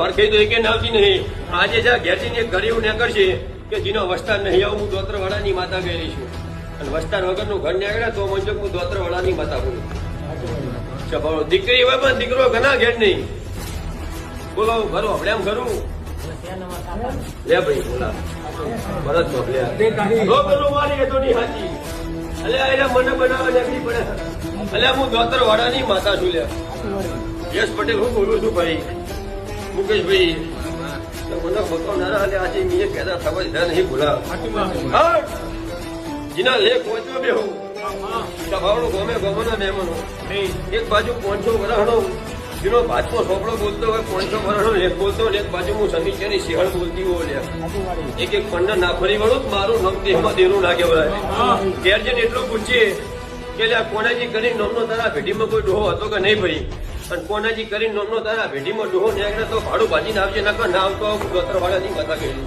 હરખી તો એકે નાવતી નહીં. આજે જ્યાં ઘેરથી એક ઘર એવું નીકળશે કે જેનો વસ્તાર નહીં આવું હું દોત્રવાડાની માતા ગયેલી છું. અને વસ્તાર વગરનું ઘર નીકળે તો મંજુ હું દોત્રવાડાની માતા બોલું. દીકરી હોય પણ દીકરો ઘણા ઘેર નહીં. બોલો ઘરો આપણે એમ ખરું લે ભાઈ બોલા ભરત બોલ્યા મારી તો નહીં હાજી. અલ્યા મને બનાવવા નીકળી પડે. અલ્યા હું દોત્રવાડાની માતા છું. લ્યા યશ પટેલ હું બોલું છું ભાઈ મુકેશભાઈ. મને બતાવનારા અને આજે મેં કહેતા થવા દીધા નહીં ભૂલા. જેના લેખ પહોંચ્યો બે હું સભાવડો ગમે ગમના મહેમાનો એક બાજુ 500 વરાહનો જેનો ભાજપો સોપડો બોલતો હોય 500 વરાહનો લેખ બોલતો હોય એક બાજુ હું સમીક્ષાની સિંહણ બોલતી હોય. એક પંડા ના ફરી વળું મારું નામ દેહમાં દેરું લાગે વળાય. ઘેર જઈને એટલું પૂછીએ કે કોનાજી કરી નોમનો તારા ભેટીમાં કોઈ ડોહો હતો કે નહીં ભાઈ. અને કોનાજી કરી નોમનો તારા ભેટીમાં ડોહો નીકળે તો ભાડું ભાજીને આવજે ના આવતો દોત્રવાડાની માતા ગયેલી.